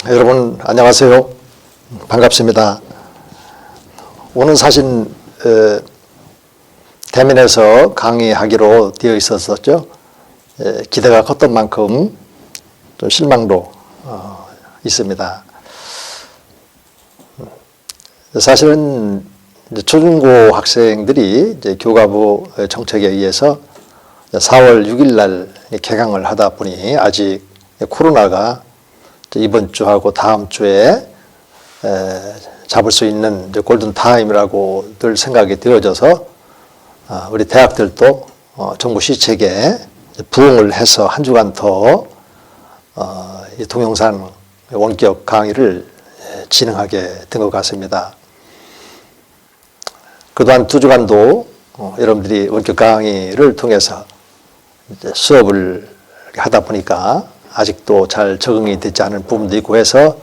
여러분 안녕하세요. 반갑습니다. 오늘 사실 대면에서 강의하기로 되어 있었죠. 기대가 컸던 만큼 좀 실망도 있습니다. 사실은 이제 초중고 학생들이 이제 교과부 정책에 의해서 4월 6일 날 개강을 하다 보니 아직 코로나가 이번 주하고 다음 주에 잡을 수 있는 골든 타임이라고 늘 생각이 되어져서 우리 대학들도 정부 시책에 부응을 해서 한 주간 더 이 동영상 원격 강의를 진행하게 된 것 같습니다. 그동안 2주간도 여러분들이 원격 강의를 통해서 이제 수업을 하다 보니까 아직도 잘 적응이 되지 않은 부분도 있고 해서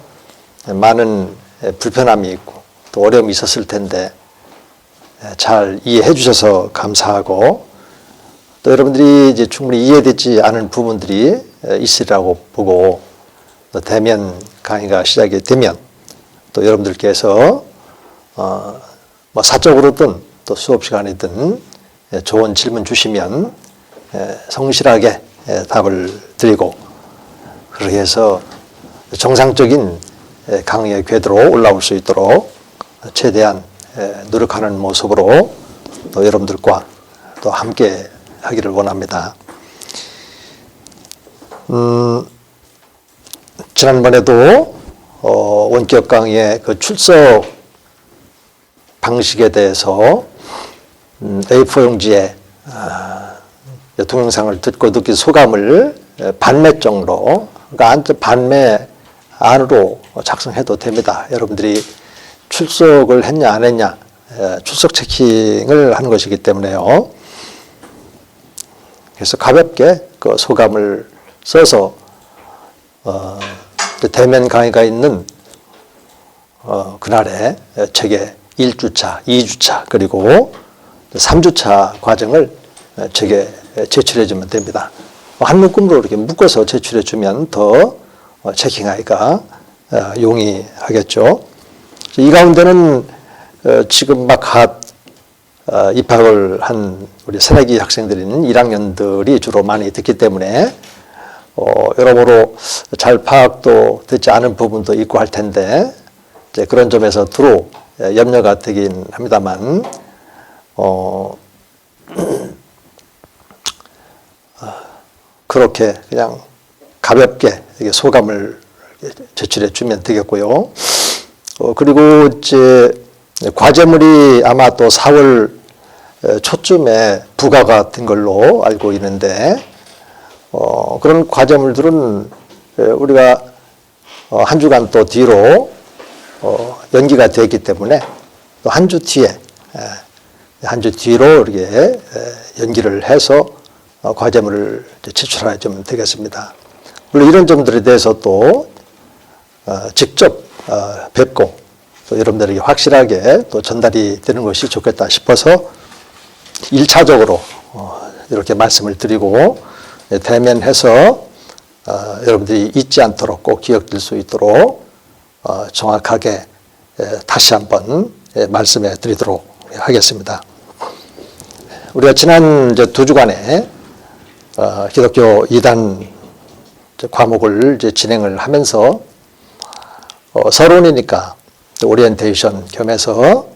많은 불편함이 있고 또 어려움이 있었을 텐데 잘 이해해 주셔서 감사하고 또 여러분들이 이제 충분히 이해되지 않은 부분들이 있으리라고 보고 또 대면 강의가 시작이 되면 또 여러분들께서 뭐 사적으로든 또 수업 시간이든 좋은 질문 주시면 성실하게 답을 드리고 그렇게 해서 정상적인 강의의 궤도로 올라올 수 있도록 최대한 노력하는 모습으로 또 여러분들과 또 함께 하기를 원합니다. 지난번에도 원격 강의의 그 출석 방식에 대해서 A4 용지에 동영상을 듣고 느낀 소감을 반매 정도, 그러니까 반매 안으로 작성해도 됩니다. 여러분들이 출석을 했냐 안 했냐 출석 체킹을 하는 것이기 때문에요. 그래서 가볍게 그 소감을 써서 대면 강의가 있는 그날에 제게 1주차, 2주차 그리고 3주차 과정을 제게 제출해 주면 됩니다. 한 묶음으로 이렇게 묶어서 제출해 주면 더 체킹하기가 용이하겠죠. 이 가운데는 지금 막 입학을 한 우리 새내기 학생들인 1학년들이 주로 많이 듣기 때문에 여러모로 잘 파악도 되지 않은 부분도 있고 할 텐데 이제 그런 점에서 두루 염려가 되긴 합니다만 그렇게 그냥 가볍게 소감을 제출해 주면 되겠고요. 그리고 이제 과제물이 아마 또 4월 초쯤에 부과가 된 걸로 알고 있는데 그런 과제물들은 우리가 한 주간 또 뒤로 연기가 되었기 때문에 또 한 주 뒤에 한 주 뒤로 이렇게 연기를 해서 과제물을 제출해 주면 되겠습니다. 물론 이런 점들에 대해서 또 직접 뵙고 또 여러분들에게 확실하게 또 전달이 되는 것이 좋겠다 싶어서 1차적으로 이렇게 말씀을 드리고 대면해서 여러분들이 잊지 않도록 꼭 기억될 수 있도록 정확하게 다시 한번 말씀해 드리도록 하겠습니다. 우리가 지난 이제 2주간에 기독교 2단 과목을 이제 진행을 하면서 서론이니까 오리엔테이션 겸해서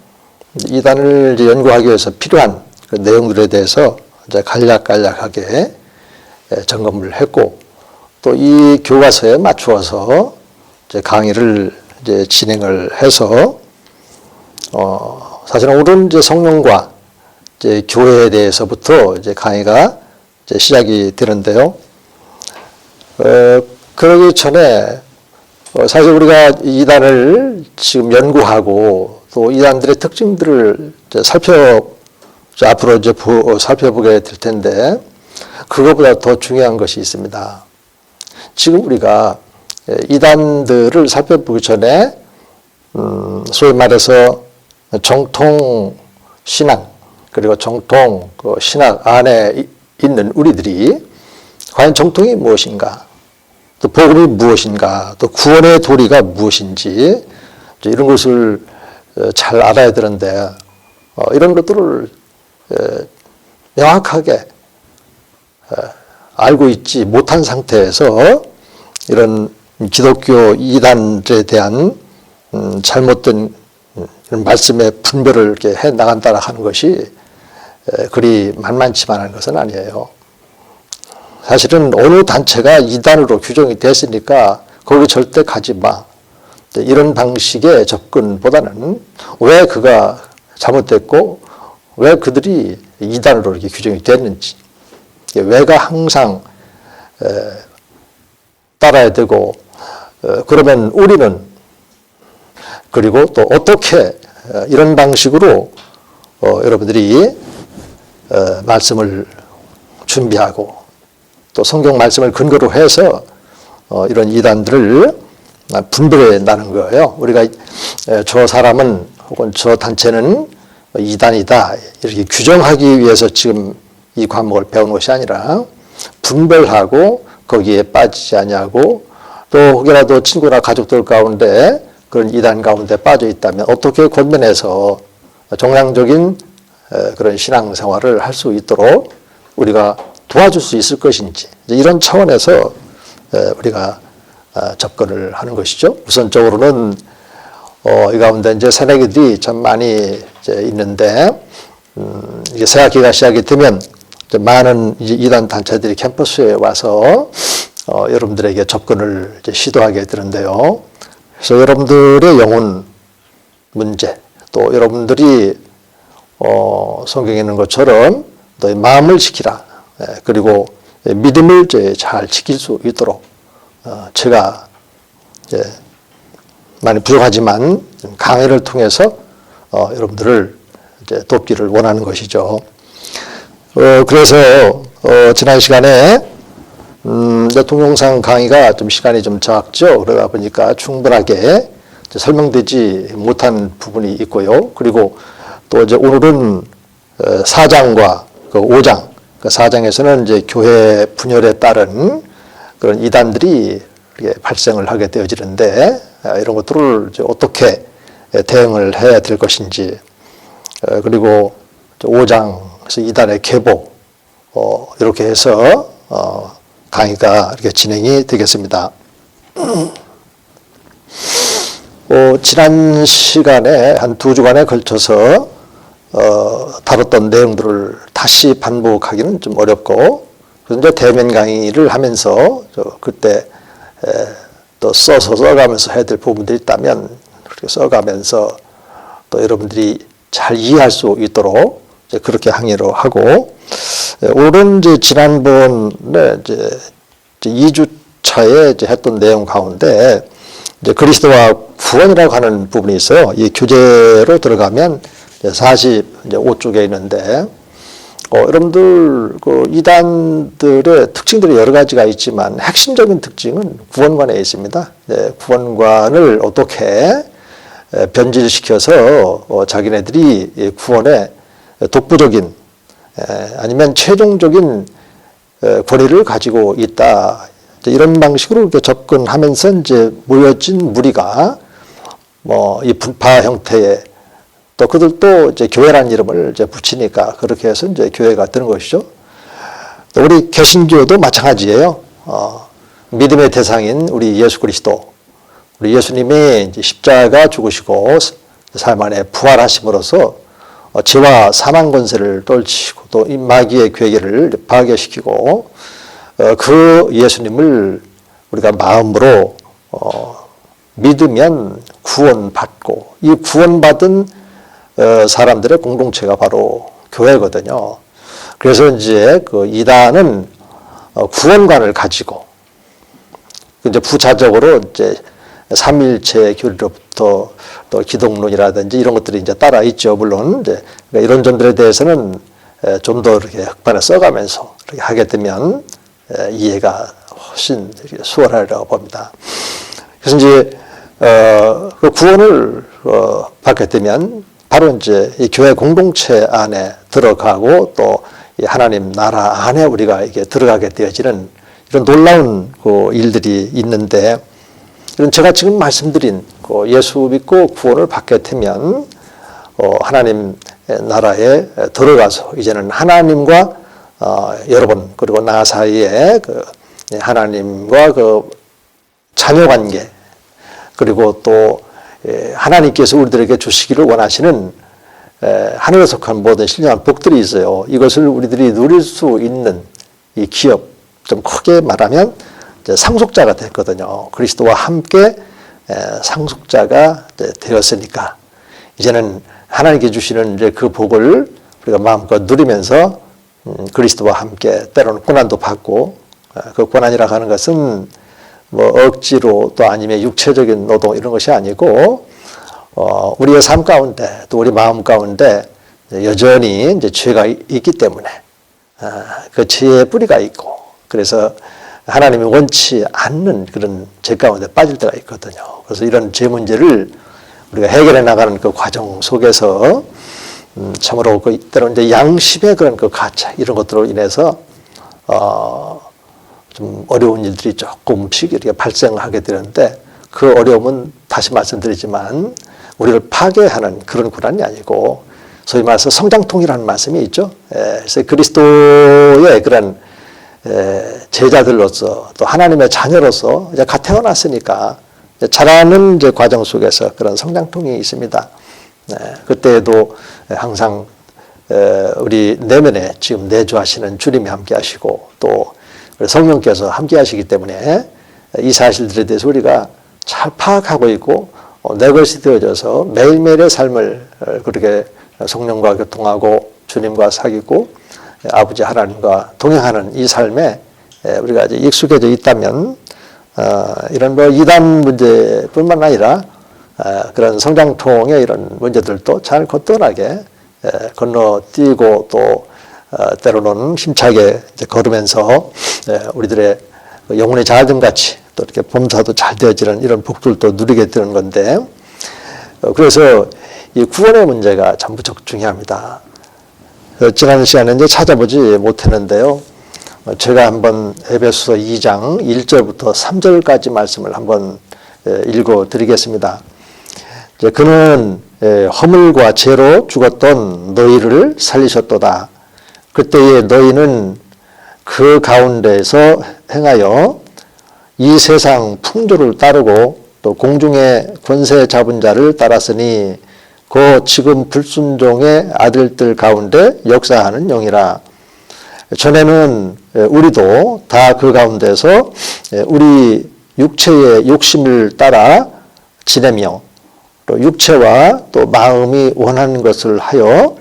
2단을 이제 연구하기 위해서 필요한 그 내용들에 대해서 이제 간략하게 점검을 했고 또 이 교과서에 맞추어서 이제 강의를 이제 진행을 해서 사실은 오늘은 이제 성령과 이제 교회에 대해서부터 이제 강의가 이제 시작이 되는데요. 그러기 전에 사실 우리가 이단을 지금 연구하고 또 이단들의 특징들을 이제 앞으로 이제 살펴보게 될 텐데 그것보다 더 중요한 것이 있습니다. 지금 우리가 이단들을 살펴보기 전에 소위 말해서 정통 신앙 그리고 정통 신학 안에 있는 우리들이 과연 정통이 무엇인가 또 복음이 무엇인가, 또 구원의 도리가 무엇인지 이런 것을 잘 알아야 되는데 이런 것들을 명확하게 알고 있지 못한 상태에서 이런 기독교 이단에 대한 잘못된 이런 말씀의 분별을 이렇게 해 나간다라 하는 것이 그리 만만치만한 것은 아니에요. 사실은 어느 단체가 이단으로 규정이 됐으니까 거기 절대 가지 마. 이런 방식의 접근보다는 왜 그가 잘못됐고 왜 그들이 이단으로 이렇게 규정이 됐는지, 왜가 항상 따라야 되고, 그러면 우리는 그리고 또 어떻게 이런 방식으로 여러분들이 말씀을 준비하고 또 성경 말씀을 근거로 해서 이런 이단들을 분별해 나는 거예요. 우리가 저 사람은 혹은 저 단체는 이단이다 이렇게 규정하기 위해서 지금 이 과목을 배우는 것이 아니라 분별하고 거기에 빠지지 아니하고 또 혹여라도 친구나 가족들 가운데 그런 이단 가운데 빠져 있다면 어떻게 권면해서 정상적인 그런 신앙생활을 할 수 있도록 우리가 도와줄 수 있을 것인지 이런 차원에서 우리가 접근을 하는 것이죠. 우선적으로는 이 가운데 이제 새내기들이 참 많이 이제 있는데 이게 새학기가 시작이 되면 많은 이제 이단 단체들이 캠퍼스에 와서 여러분들에게 접근을 이제 시도하게 되는데요. 그래서 여러분들의 영혼 문제 또 여러분들이 성경에 있는 것처럼 너의 마음을 지키라. 그리고 믿음을 이제 잘 지킬 수 있도록 제가 이제 많이 부족하지만 강의를 통해서 여러분들을 이제 돕기를 원하는 것이죠. 그래서 지난 시간에 이제 동영상 강의가 좀 시간이 좀 적죠. 그러다 보니까 충분하게 설명되지 못한 부분이 있고요. 그리고 또 이제 오늘은 4장과 그 5장, 그 4장에서는 이제 교회 분열에 따른 그런 이단들이 발생을 하게 되어지는데 이런 것들을 이제 어떻게 대응을 해야 될 것인지, 그리고 5장에서 이단의 계보 이렇게 해서 강의가 이렇게 진행이 되겠습니다. 지난 시간에 한 2주간에 걸쳐서 다뤘던 내용들을 다시 반복하기는 좀 어렵고, 그래서 이제 대면 강의를 하면서 그때 또 써가면서 해야 될 부분들이 있다면 그렇게 써가면서 또 여러분들이 잘 이해할 수 있도록 이제 그렇게 항의를 하고, 오늘은 이제 지난번에 이제 2주차에 이제 했던 내용 가운데 이제 그리스도와 구원이라고 하는 부분이 있어요. 이 교재로 들어가면 45쪽에 있는데, 여러분들 그 이단들의 특징들이 여러 가지가 있지만 핵심적인 특징은 구원관에 있습니다. 구원관을 어떻게 변질시켜서 자기네들이 구원에 독보적인 아니면 최종적인 권위를 가지고 있다. 이런 방식으로 이렇게 접근하면서 이제 모여진 무리가 이 분파 형태의 또 그들도 이제 교회라는 이름을 이제 붙이니까 그렇게 해서 이제 교회가 되는 것이죠. 또 우리 개신교도 마찬가지예요. 믿음의 대상인 우리 예수 그리스도, 우리 예수님이 이제 십자가 죽으시고 삶 안에 부활하심으로써 죄와 사망 권세를 떨치고 또 이 마귀의 괴계를 파괴시키고 그 예수님을 우리가 마음으로 믿으면 구원받고 이 구원받은 사람들의 공동체가 바로 교회거든요. 그래서 이제 그 이단은 구원관을 가지고 이제 부차적으로 이제 삼일체 교리로부터 또 기독론이라든지 이런 것들이 이제 따라 있죠. 물론 이제 이런 점들에 대해서는 좀 더 이렇게 흑판에 써가면서 이렇게 하게 되면 이해가 훨씬 수월하리라고 봅니다. 그래서 이제 그 구원을 받게 되면 바로 이제 이 교회 공동체 안에 들어가고 또 이 하나님 나라 안에 우리가 이게 들어가게 되어지는 이런 놀라운 그 일들이 있는데, 이런 제가 지금 말씀드린 그 예수 믿고 구원을 받게 되면 하나님 나라에 들어가서 이제는 하나님과 여러분 그리고 나 사이에 그 하나님과 그 자녀 관계, 그리고 또 하나님께서 우리들에게 주시기를 원하시는 하늘에 속한 모든 신령한 복들이 있어요. 이것을 우리들이 누릴 수 있는 이 기업, 좀 크게 말하면 이제 상속자가 됐거든요. 그리스도와 함께 상속자가 되었으니까 이제는 하나님께 주시는 이제 그 복을 우리가 마음껏 누리면서 그리스도와 함께 때로는 고난도 받고, 그 고난이라고 하는 것은 뭐 억지로 또 아니면 육체적인 노동 이런 것이 아니고 우리의 삶 가운데 또 우리 마음 가운데 여전히 이제 죄가 있기 때문에 그 죄의 뿌리가 있고, 그래서 하나님이 원치 않는 그런 죄 가운데 빠질 때가 있거든요. 그래서 이런 죄 문제를 우리가 해결해 나가는 그 과정 속에서 참으로 그 때로 이제 양심의 그런 그 가차 이런 것들로 인해서 좀 어려운 일들이 조금씩 이렇게 발생하게 되는데, 그 어려움은 다시 말씀드리지만 우리를 파괴하는 그런 고난이 아니고 소위 말해서 성장통이라는 말씀이 있죠. 그래서 그리스도의 그런 제자들로서 또 하나님의 자녀로서 이제 갓 태어났으니까 자라는 이제 과정 속에서 그런 성장통이 있습니다. 그때에도 항상 우리 내면에 지금 내주하시는 주님이 함께 하시고 또 성령께서 함께 하시기 때문에 이 사실들에 대해서 우리가 잘 파악하고 있고 내 것이 되어져서 매일매일의 삶을 그렇게 성령과 교통하고 주님과 사귀고 아버지 하나님과 동행하는 이 삶에 우리가 이제 익숙해져 있다면 이런 뭐 이단 문제뿐만 아니라 그런 성장통의 이런 문제들도 잘 거뜬하게 건너뛰고 또 때로는 힘차게 걸으면서 우리들의 영혼의 자아등같이 또 이렇게 범사도 잘 되어지는 이런 복들도 누리게 되는 건데, 그래서 이 구원의 문제가 참 무척 중요합니다. 지난 시간에 이제 찾아보지 못했는데요. 제가 한번 에베소서 2장 1절부터 3절까지 말씀을 한번 읽어 드리겠습니다. 그는 허물과 죄로 죽었던 너희를 살리셨도다. 그때에 너희는 그 가운데서 행하여 이 세상 풍조를 따르고 또 공중의 권세 잡은 자를 따랐으니 그 지금 불순종의 아들들 가운데 역사하는 영이라. 전에는 우리도 다 그 가운데서 우리 육체의 욕심을 따라 지내며 또 육체와 또 마음이 원하는 것을 하여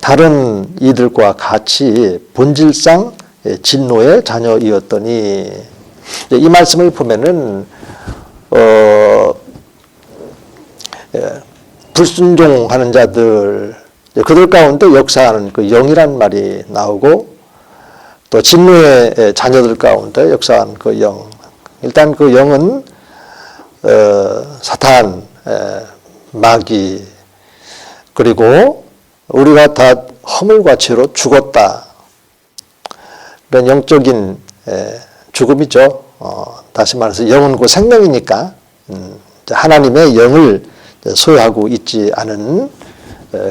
다른 이들과 같이 본질상 진노의 자녀이었더니, 이 말씀을 보면은 불순종하는 자들, 그들 가운데 역사하는 그 영이란 말이 나오고, 또 진노의 자녀들 가운데 역사하는 그 영. 일단 그 영은 사탄, 마귀, 그리고 우리가 다 허물과 죄로 죽었다. 이런 영적인 죽음이죠. 다시 말해서 영은 그 생명이니까 하나님의 영을 소유하고 있지 않은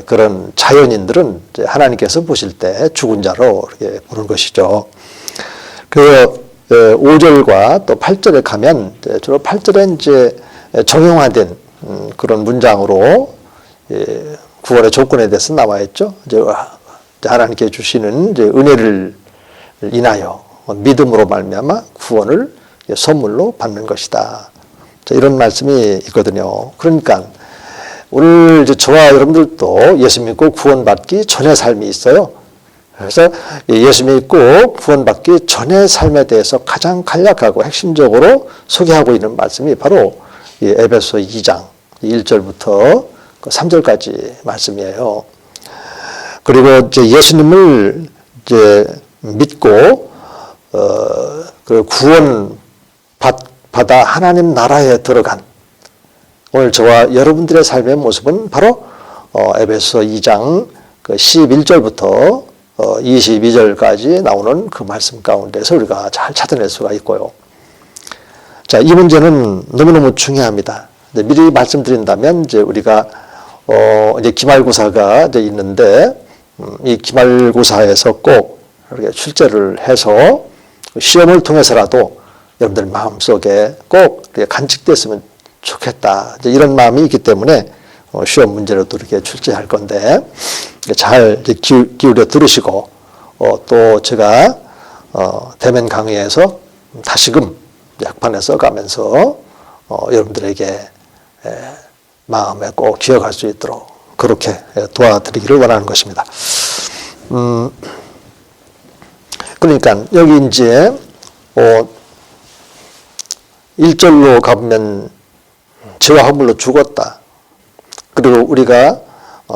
그런 자연인들은 하나님께서 보실 때 죽은 자로 이렇게 보는 것이죠. 그 5절과 또 8절에 가면 주로 8절에 이제 정형화된 그런 문장으로 구원의 조건에 대해서 나와 있죠. 이제 하나님께 주시는 이제 은혜를 인하여 믿음으로 말미암아 구원을 선물로 받는 것이다. 이런 말씀이 있거든요. 그러니까 오늘 이제 저와 여러분들도 예수 믿고 구원받기 전의 삶이 있어요. 그래서 예수 믿고 구원받기 전의 삶에 대해서 가장 간략하고 핵심적으로 소개하고 있는 말씀이 바로 에베소 2장 1절부터 3절까지 말씀이에요. 그리고 이제 예수님을 이제 믿고 그 구원 받아 하나님 나라에 들어간 오늘 저와 여러분들의 삶의 모습은 바로 에베소 2장 그 11절부터 22절까지 나오는 그 말씀 가운데서 우리가 잘 찾아낼 수가 있고요. 자, 이 문제는 너무너무 중요합니다. 미리 말씀드린다면, 이제 우리가, 이제 기말고사가 이제 있는데, 이 기말고사에서 꼭 이렇게 출제를 해서 시험을 통해서라도 여러분들 마음속에 꼭 이렇게 간직됐으면 좋겠다. 이제 이런 마음이 있기 때문에 시험 문제로도 이렇게 출제할 건데, 잘 기울여 들으시고, 또 제가, 대면 강의에서 다시금 약판에 써가면서, 여러분들에게 마음에 꼭 기억할 수 있도록 그렇게 도와드리기를 원하는 것입니다. 그러니까 여기 이제 1절로 가보면 죄와 허물로 죽었다. 그리고 우리가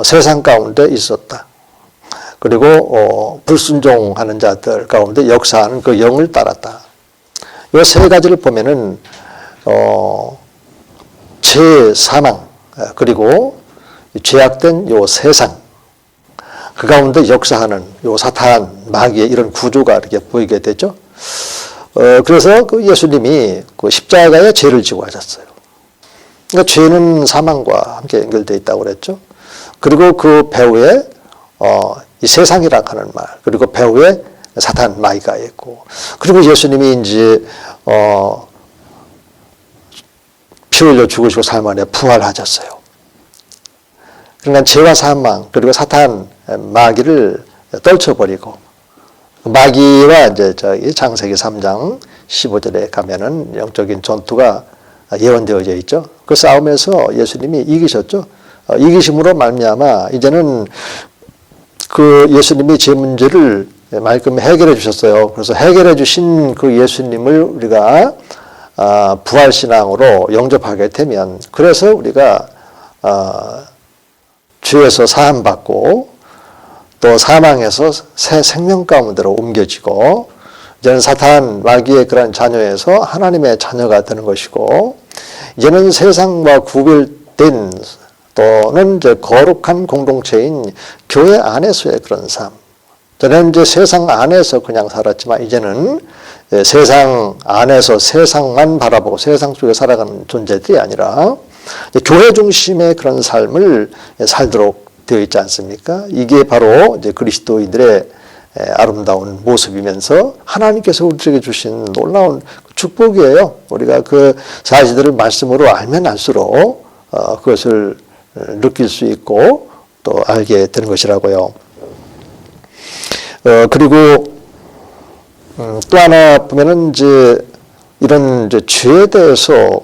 세상 가운데 있었다. 그리고 불순종하는 자들 가운데 역사하는 그 영을 따랐다. 이 세 가지를 보면은 죄, 사망, 그리고 죄악된 요 세상, 그 가운데 역사하는 요 사탄, 마귀의 이런 구조가 이렇게 보이게 되죠. 그래서 그 예수님이 그 십자가에 죄를 지고 하셨어요. 그러니까 죄는 사망과 함께 연결되어 있다고 그랬죠. 그리고 그 배후에 이 세상이라고 하는 말, 그리고 배후에 사탄, 마귀가 있고, 그리고 예수님이 이제 피 흘려 죽으시고 삶 안에 부활하셨어요. 그러니까 죄와 사망, 그리고 사탄, 마귀를 떨쳐버리고, 마귀와 이제 저기 창세기 3장 15절에 가면은 영적인 전투가 예언되어져 있죠. 그 싸움에서 예수님이 이기셨죠. 이기심으로 말미암아 이제는 그 예수님이 제 문제를 말끔 해결해 주셨어요. 그래서 해결해 주신 그 예수님을 우리가 부활신앙으로 영접하게 되면, 그래서 우리가 죄에서 사함받고 또 사망에서 새 생명 가운데로 옮겨지고, 이제는 사탄 마귀의 그런 자녀에서 하나님의 자녀가 되는 것이고, 이제는 세상과 구별된 또는 이제 거룩한 공동체인 교회 안에서의 그런 삶. 저는 이제 세상 안에서 그냥 살았지만 이제는 세상 안에서 세상만 바라보고 세상 속에 살아가는 존재들이 아니라 교회 중심의 그런 삶을 살도록 되어 있지 않습니까? 이게 바로 이제 그리스도인들의 아름다운 모습이면서 하나님께서 우리에게 주신 놀라운 축복이에요. 우리가 그 사실들을 말씀으로 알면 알수록 그것을 느낄 수 있고 또 알게 되는 것이라고요. 그리고 또 하나 보면은 이제 이런 이제 죄에 대해서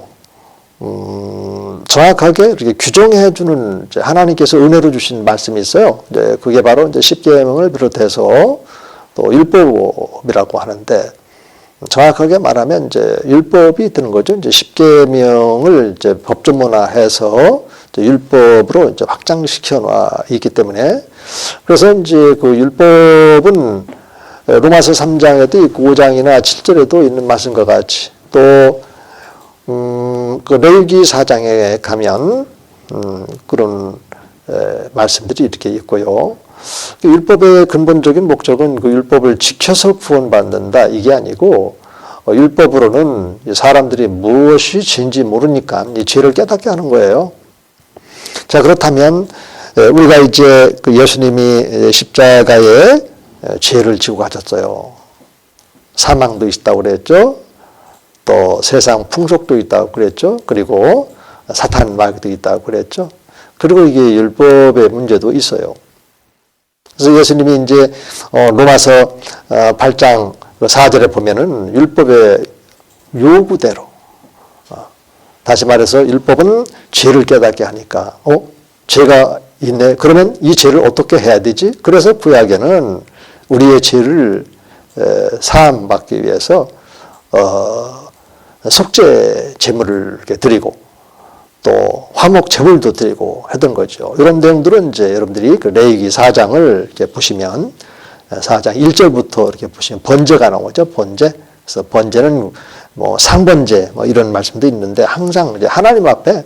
정확하게 이렇게 규정해 주는 하나님께서 은혜로 주신 말씀이 있어요. 이제 그게 바로 이제 십계명을 비롯해서 또 율법이라고 하는데, 정확하게 말하면 이제 율법이 되는 거죠. 이제 십계명을 이제 법조문화해서 이제 율법으로 이제 확장시켜 놔 있기 때문에, 그래서 이제 그 율법은 로마서 3장에도 있고 5장이나 7절에도 있는 말씀과 같이, 또 그 레위기 4장에 가면 그런 말씀들이 이렇게 있고요. 율법의 근본적인 목적은 그 율법을 지켜서 구원받는다 이게 아니고, 율법으로는 사람들이 무엇이 죄인지 모르니까 이 죄를 깨닫게 하는 거예요. 자, 그렇다면 우리가 이제 그 예수님이 십자가에 죄를 지고 가셨어요. 사망도 있다고 그랬죠. 또 세상 풍속도 있다고 그랬죠. 그리고 사탄 마귀도 있다고 그랬죠. 그리고 이게 율법의 문제도 있어요. 그래서 예수님이 이제 로마서 8장 4절에 보면은 율법의 요구대로, 다시 말해서 율법은 죄를 깨닫게 하니까 죄가 있네. 그러면 이 죄를 어떻게 해야 되지? 그래서 구약에는 우리의 죄를 사함 받기 위해서 속죄 제물을 이렇게 드리고 또 화목 제물도 드리고 하던 거죠. 이런 내용들은 이제 여러분들이 그 레위기 4장을 이렇게 보시면 4장 1절부터 이렇게 보시면 번제가 나오죠. 번제. 그래서 번제는 뭐 상번제 뭐 이런 말씀도 있는데, 항상 이제 하나님 앞에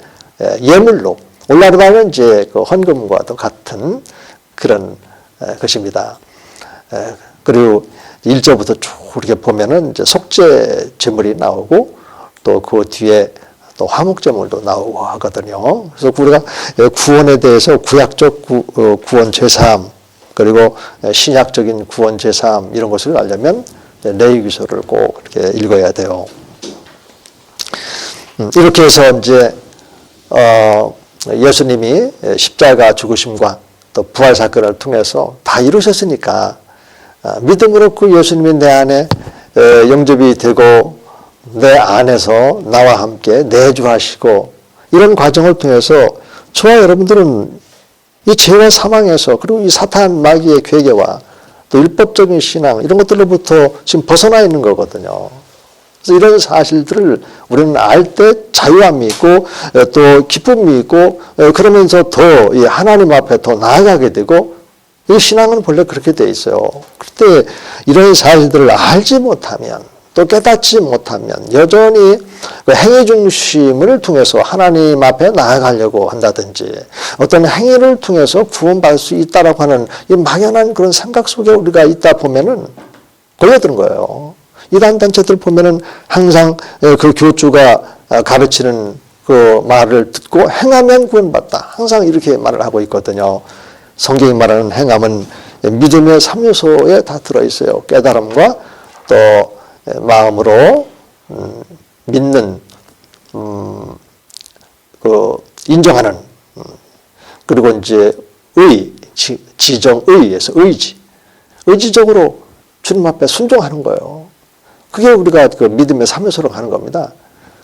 예물로 올라가면 이제 그 헌금과도 같은 그런 것입니다. 그리고 1절부터 쭉 이렇게 보면은 이제 속죄 제물이 나오고 또 그 뒤에 또 화목 제물도 나오고 하거든요. 그래서 우리가 구원에 대해서 구약적 구원 제사함 그리고 신약적인 구원 제사함 이런 것을 알려면 레위기서를 꼭 이렇게 읽어야 돼요. 이렇게 해서 이제 예수님이 십자가 죽으심과 또 부활 사건을 통해서 다 이루셨으니까 믿음으로 그 예수님이 내 안에 영접이 되고 내 안에서 나와 함께 내주하시고 이런 과정을 통해서 저와 여러분들은 이 죄와 사망에서 그리고 이 사탄 마귀의 괴계와 또 율법적인 신앙 이런 것들로부터 지금 벗어나 있는 거거든요. 그래서 이런 사실들을 우리는 알 때 자유함이 있고 또 기쁨이 있고 그러면서 더 하나님 앞에 더 나아가게 되고 이 신앙은 본래 그렇게 돼 있어요. 그때 이런 사실들을 알지 못하면 또 깨닫지 못하면 여전히 그 행위 중심을 통해서 하나님 앞에 나아가려고 한다든지 어떤 행위를 통해서 구원받을 수 있다라고 하는 이 막연한 그런 생각 속에 우리가 있다 보면은 걸려드는 거예요. 이단 단체들 보면은 항상 그 교주가 가르치는 그 말을 듣고 행하면 구원받다. 항상 이렇게 말을 하고 있거든요. 성경이 말하는 행함은 믿음의 3요소에 다 들어있어요. 깨달음과 또 마음으로 믿는 그 인정하는 그리고 이제 지정의에서 의지적으로 주님 앞에 순종하는 거예요. 그게 우리가 그 믿음의 3요소로 가는 겁니다.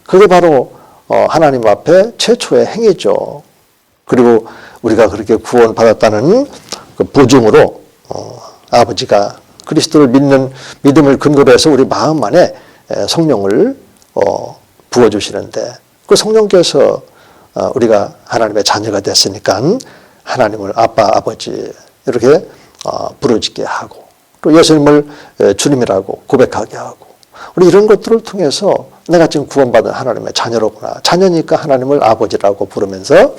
그게 바로 하나님 앞에 최초의 행위죠. 그리고 우리가 그렇게 구원받았다는 그 보증으로 아버지가 그리스도를 믿는 믿음을 근거로 해서 우리 마음 안에 성령을 부어주시는데 그 성령께서 우리가 하나님의 자녀가 됐으니까 하나님을 아빠, 아버지 이렇게 부르짖게 하고 또 예수님을 주님이라고 고백하게 하고 우리 이런 것들을 통해서 내가 지금 구원받은 하나님의 자녀로구나. 자녀니까 하나님을 아버지라고 부르면서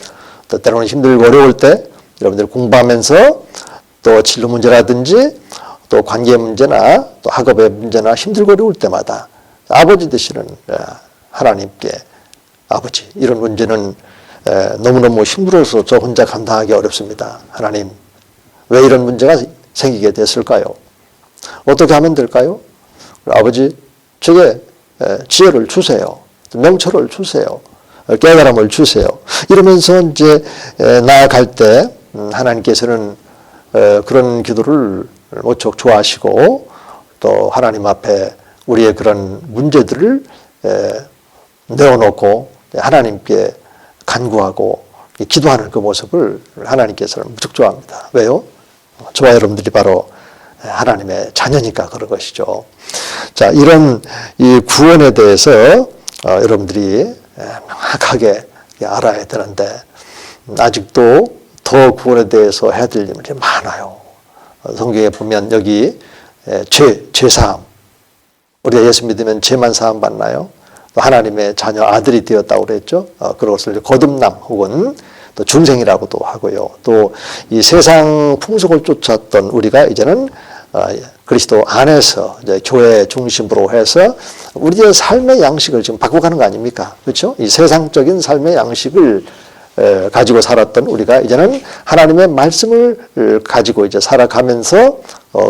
또 때로는 힘들고 어려울 때 여러분들 공부하면서 또 진로 문제라든지 또 관계 문제나 또 학업의 문제나 힘들고 어려울 때마다 아버지 되시는 하나님께 아버지 이런 문제는 너무너무 힘들어서 저 혼자 감당하기 어렵습니다. 하나님 왜 이런 문제가 생기게 됐을까요? 어떻게 하면 될까요? 아버지 제게 지혜를 주세요. 명철을 주세요. 깨달음을 주세요. 이러면서 이제 나아갈 때 하나님께서는 그런 기도를 무척 좋아하시고 또 하나님 앞에 우리의 그런 문제들을 내어놓고 하나님께 간구하고 기도하는 그 모습을 하나님께서는 무척 좋아합니다. 왜요? 저와 여러분들이 바로 하나님의 자녀니까 그런 것이죠. 자, 이런 이 구원에 대해서 여러분들이 명확하게 알아야 되는데 아직도 더 구원에 대해서 해야 될 일이 많아요. 성경에 보면 여기 죄사함 우리가 예수 믿으면 죄만 사함 받나요? 또 하나님의 자녀 아들이 되었다고 그랬죠. 그것을 거듭남 혹은 또 중생이라고도 하고요. 또 이 세상 풍속을 쫓았던 우리가 이제는 그리스도 안에서 이제 교회 중심으로 해서 우리의 삶의 양식을 지금 바꿔가는 거 아닙니까? 그렇죠? 이 세상적인 삶의 양식을 가지고 살았던 우리가 이제는 하나님의 말씀을 가지고 이제 살아가면서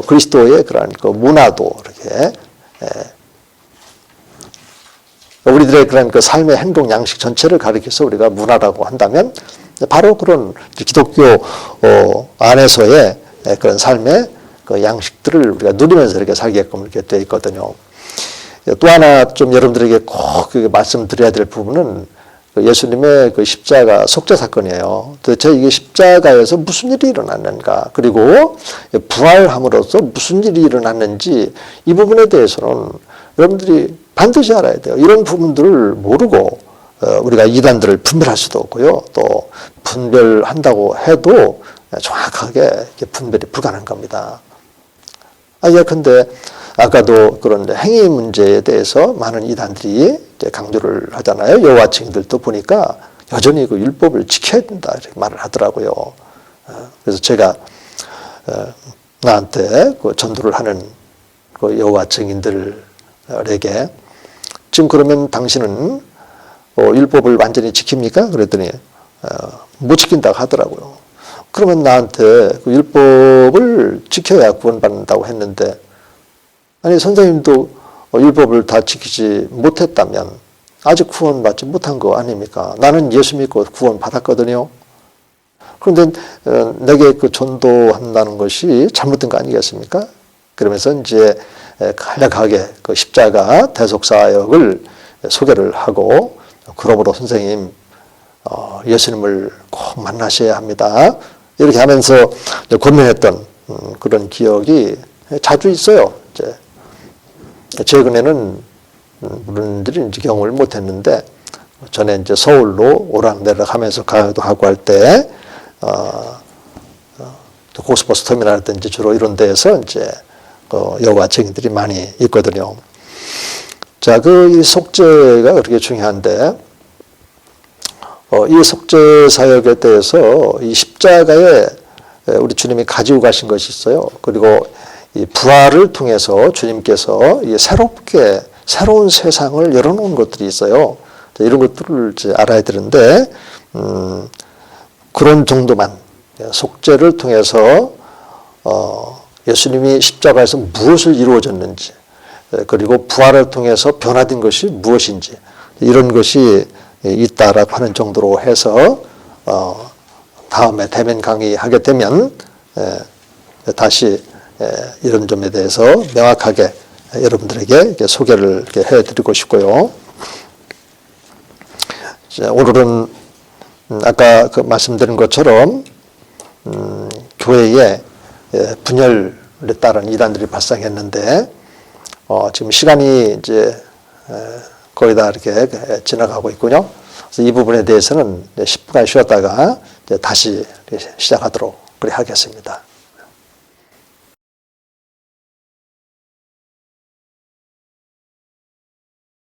그리스도의 그런 그 문화도 이렇게 우리들의 그런 그 삶의 행동 양식 전체를 가리켜서 우리가 문화라고 한다면 바로 그런 기독교 안에서의 그런 삶의 그 양식들을 우리가 누리면서 이렇게 살게끔 이렇게 되어 있거든요. 또 하나 좀 여러분들에게 꼭 말씀드려야 될 부분은 예수님의 그 십자가 속죄 사건이에요. 도대체 이게 십자가에서 무슨 일이 일어났는가, 그리고 부활함으로써 무슨 일이 일어났는지 이 부분에 대해서는 여러분들이 반드시 알아야 돼요. 이런 부분들을 모르고 우리가 이단들을 분별할 수도 없고요. 또 분별한다고 해도 정확하게 분별이 불가능한 겁니다. 예컨대 아까도 그런 행위 문제에 대해서 많은 이단들이 강조를 하잖아요. 여호와 증인들도 보니까 여전히 그 율법을 지켜야 된다 이렇게 말을 하더라고요. 그래서 제가 나한테 그 전도를 하는 그 여호와 증인들에게 지금 그러면 당신은 율법을 완전히 지킵니까? 그랬더니 못 지킨다고 하더라고요. 그러면 나한테 그 율법을 지켜야 구원받는다고 했는데 아니 선생님도 율법을 다 지키지 못했다면 아직 구원받지 못한 거 아닙니까? 나는 예수 믿고 구원받았거든요. 그런데 내게 그 전도한다는 것이 잘못된 거 아니겠습니까? 그러면서 이제 간략하게 그 십자가 대속사역을 소개를 하고 그러므로 선생님 예수님을 꼭 만나셔야 합니다. 이렇게 하면서 권면했던 그런 기억이 자주 있어요. 이제 최근에는 분들이 이제 경험을 못했는데 전에 이제 서울로 오락내락 하면서 강의도 하고 할 때 고스버스 터미널이라든지 주로 이런 데에서 이제 여호와 증인들이 많이 있거든요. 자, 이 속죄가 그렇게 중요한데 이 속죄 사역에 대해서 이 십자가에 우리 주님이 가지고 가신 것이 있어요. 그리고 이 부활을 통해서 주님께서 새롭게 새로운 세상을 열어놓은 것들이 있어요. 이런 것들을 이제 알아야 되는데 그런 정도만 속죄를 통해서 예수님이 십자가에서 무엇을 이루어졌는지 그리고 부활을 통해서 변화된 것이 무엇인지 이런 것이 있다라고 하는 정도로 해서 다음에 대면 강의하게 되면 다시 이런 점에 대해서 명확하게 여러분들에게 소개를 해드리고 싶고요. 오늘은 아까 그 말씀드린 것처럼 교회에 분열에 따른 이단들이 발생했는데 지금 시간이 이제 거의 다 이렇게 지나가고 있군요. 그래서 이 부분에 대해서는 10분간 쉬었다가 다시 시작하도록 그렇게 하겠습니다.